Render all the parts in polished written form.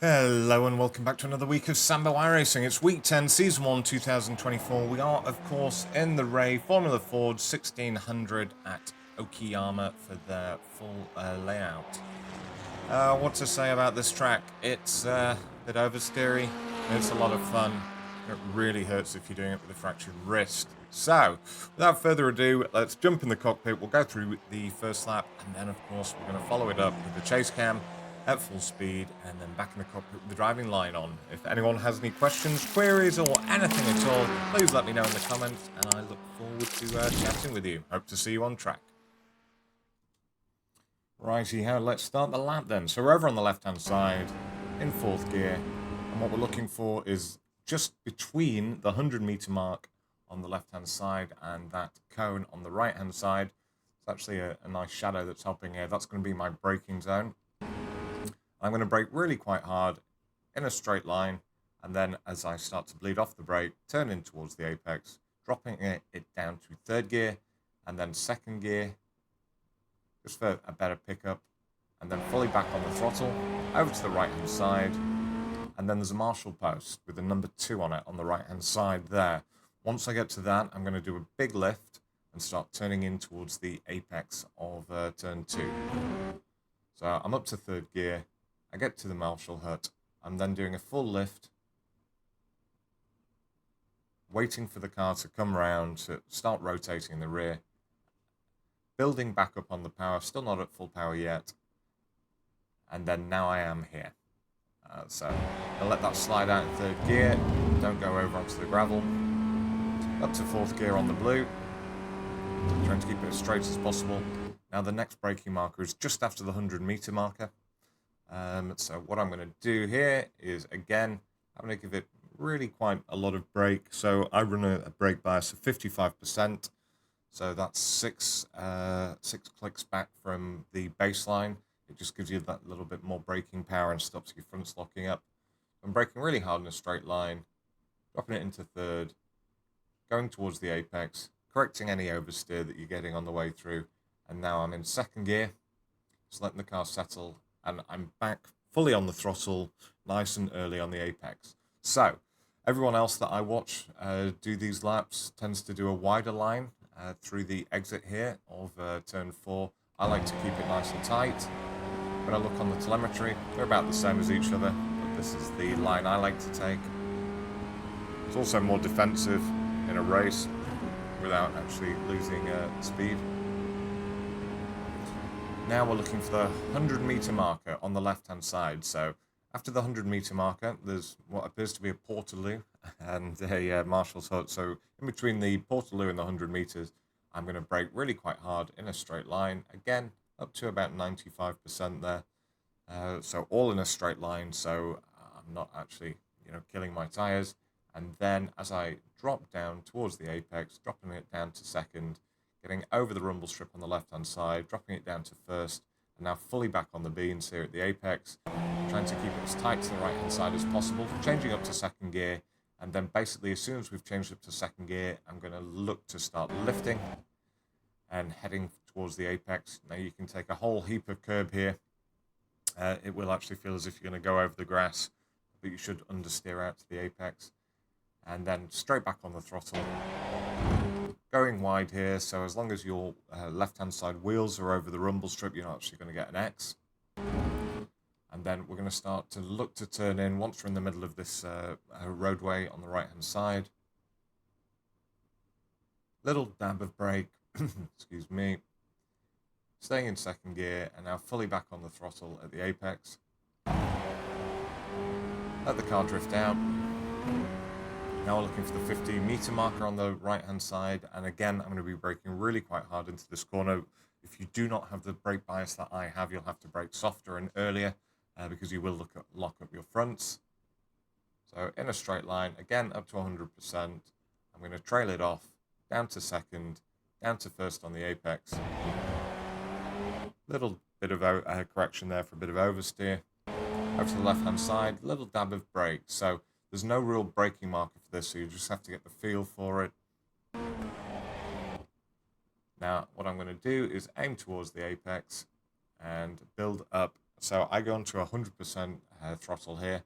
Hello and welcome back to another week of Sambo iRacing. It's week 10, season 1, 2024. We are, of course, in the Ray Formula Ford 1600 at Okayama for their full layout. What to say about this track? It's a bit oversteery. It's a lot of fun. It really hurts if you're doing it with a fractured wrist. So, without further ado, let's jump in the cockpit. We'll go through the first lap, and then, of course, we're going to follow it up with the chase cam at full speed, and then back in the cockpit with the driving line on. If anyone has any questions, queries, or anything at all, please let me know in the comments, and I look forward to chatting with you. Hope to see you on track. Righty-ho, let's start the lap then. So we're over on the left-hand side in fourth gear, and what we're looking for is just between the 100-meter mark on the left-hand side and that cone on the right-hand side. It's actually a nice shadow that's helping here. That's going to be my braking zone. I'm going to brake really quite hard in a straight line, and then as I start to bleed off the brake, turn in towards the apex, dropping it down to third gear, and then second gear, just for a better pickup, and then fully back on the throttle, over to the right-hand side, and then there's a marshal post with the number 2 on it on the right-hand side there. Once I get to that, I'm going to do a big lift and start turning in towards the apex of turn 2. So I'm up to third gear, I get to the marshal hut, I'm then doing a full lift, waiting for the car to come round, to start rotating in the rear, building back up on the power, still not at full power yet, and then now I am here. So I'll let that slide out in third gear, don't go over onto the gravel, up to fourth gear on the blue, trying to keep it as straight as possible. Now the next braking marker is just after the 100-meter marker. So what I'm going to do here is, again, I'm going to give it really quite a lot of brake. So I run a brake bias of 55%. So that's six clicks back from the baseline. It just gives you that little bit more braking power and stops your fronts locking up. I'm braking really hard in a straight line, dropping it into third, going towards the apex, correcting any oversteer that you're getting on the way through. And now I'm in second gear, just letting the car settle, and I'm back fully on the throttle, nice and early on the apex. So, everyone else that I watch do these laps tends to do a wider line through the exit here of turn 4. I like to keep it nice and tight. When I look on the telemetry, they're about the same as each other, but this is the line I like to take. It's also more defensive in a race without actually losing speed. Now we're looking for the 100-meter marker on the left-hand side. So after the 100-meter marker, there's what appears to be a portaloo and a marshal's hut. So in between the portaloo and the 100 meters, I'm going to brake really quite hard in a straight line. Again, up to about 95% there. So all in a straight line, so I'm not actually, killing my tires. And then as I drop down towards the apex, dropping it down to second, getting over the rumble strip on the left-hand side, dropping it down to first, and now fully back on the beans here at the apex, trying to keep it as tight to the right-hand side as possible, changing up to second gear, and then basically as soon as we've changed up to second gear, I'm going to look to start lifting and heading towards the apex. Now you can take a whole heap of curb here. It will actually feel as if you're going to go over the grass, but you should understeer out to the apex, and then straight back on the throttle. Going wide here, so as long as your left-hand side wheels are over the rumble strip, you're not actually going to get an X. And then we're going to start to look to turn in once we're in the middle of this roadway on the right-hand side. Little dab of brake, excuse me. Staying in second gear, and now fully back on the throttle at the apex. Let the car drift out. Now we're looking for the 15-meter marker on the right-hand side, and again, I'm going to be braking really quite hard into this corner. If you do not have the brake bias that I have, you'll have to brake softer and earlier because you will lock up your fronts. So in a straight line, again, up to 100%. I'm going to trail it off, down to second, down to first on the apex. Little bit of correction there for a bit of oversteer. Over to the left-hand side, little dab of brake. So there's no real braking marker for this, so you just have to get the feel for it. Now, what I'm going to do is aim towards the apex and build up So I go into 100% throttle here.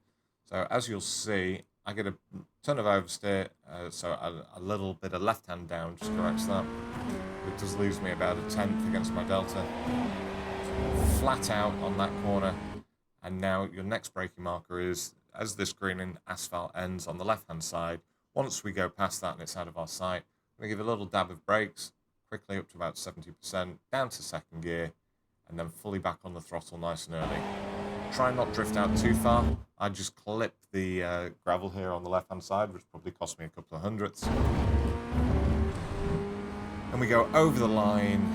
So as you'll see, I get a ton of oversteer, so a little bit of left hand down just corrects that. It does lose me about a tenth against my delta. Flat out on that corner, and now your next braking marker is as this green and asphalt ends on the left hand side. Once we go past that and it's out of our sight, I'm going to give a little dab of brakes, quickly up to about 70%, down to second gear, and then fully back on the throttle nice and early. Try not drift out too far. I just clip the gravel here on the left hand side, which probably cost me a couple of hundredths. And we go over the line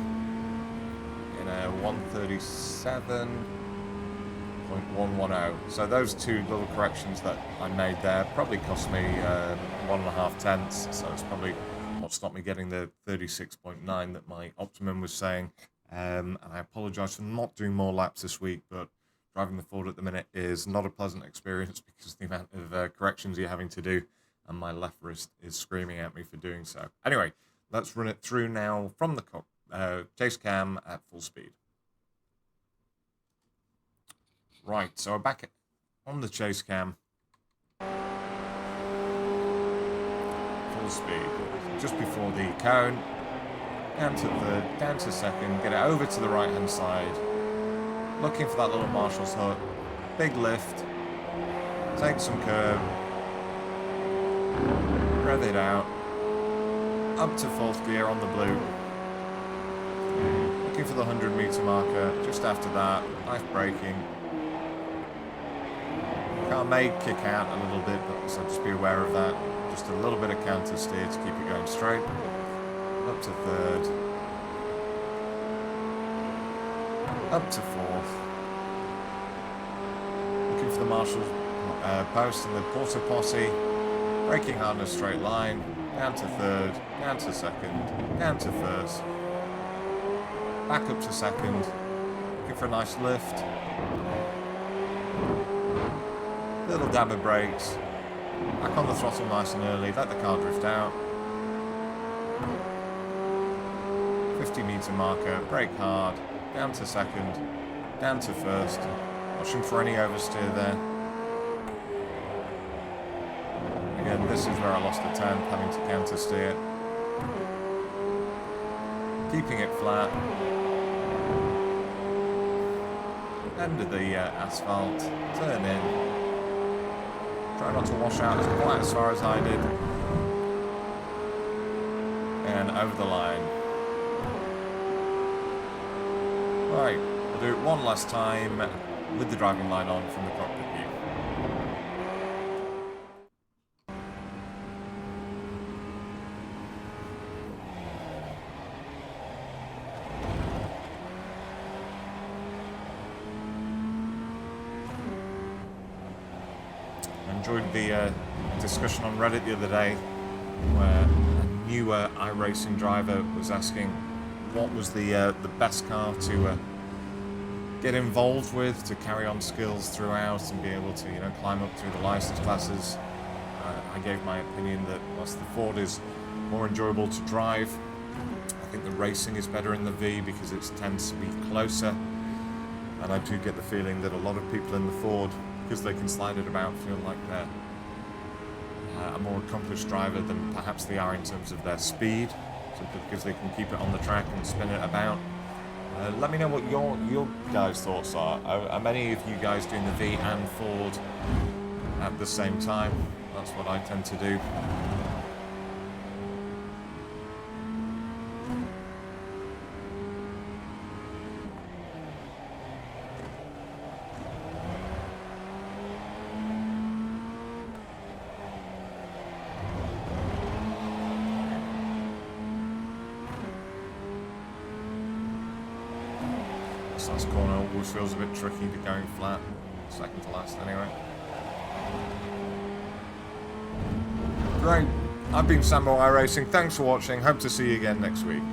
in a 137.110. So those two little corrections that I made there probably cost me 1.5 tenths. So it's probably what stopped me getting the 36.9 that my Optimum was saying. And I apologise for not doing more laps this week, but driving the Ford at the minute is not a pleasant experience because of the amount of corrections you're having to do, and my left wrist is screaming at me for doing so. Anyway, let's run it through now from the chase cam at full speed. Right, so we're back on the chase cam. Full speed. Just before the cone. Down to third, down to second, get it over to the right hand side. Looking for that little marshal's hut. Big lift. Take some curb. Rev it out. Up to fourth gear on the blue. Looking for the 100-meter marker. Just after that, nice braking. Car may kick out a little bit, but so just be aware of that. Just a little bit of counter steer to keep it going straight. Up to third. Up to fourth. Looking for the marshal post and the porter posse. Braking hard in a straight line. Down to third. Down to second. Down to first. Back up to second. Looking for a nice lift. Little dab of brakes. Back on the throttle nice and early. Let the car drift out. 50-meter marker. Brake hard. Down to second. Down to first. Watching for any oversteer there. Again, this is where I lost a tenth, having to counter steer. Keeping it flat. End of the asphalt. Turn in. Try not to wash out quite as far as I did. And over the line. Right, we'll do it one last time with the driving line on from the cockpit view. I enjoyed the discussion on Reddit the other day where a newer iRacing driver was asking what was the best car to get involved with to carry on skills throughout and be able to climb up through the license classes. I gave my opinion that whilst the Ford is more enjoyable to drive, I think the racing is better in the V because it tends to be closer, and I do get the feeling that a lot of people in the Ford, because they can slide it about, feel like they're a more accomplished driver than perhaps they are in terms of their speed, simply because they can keep it on the track and spin it about. Let me know what your guys' thoughts are. Are many of you guys doing the V and Ford at the same time? That's what I tend to do. This last corner always feels a bit tricky to going flat. Second to last anyway. Great. I've been Sambo iRacing. Thanks for watching. Hope to see you again next week.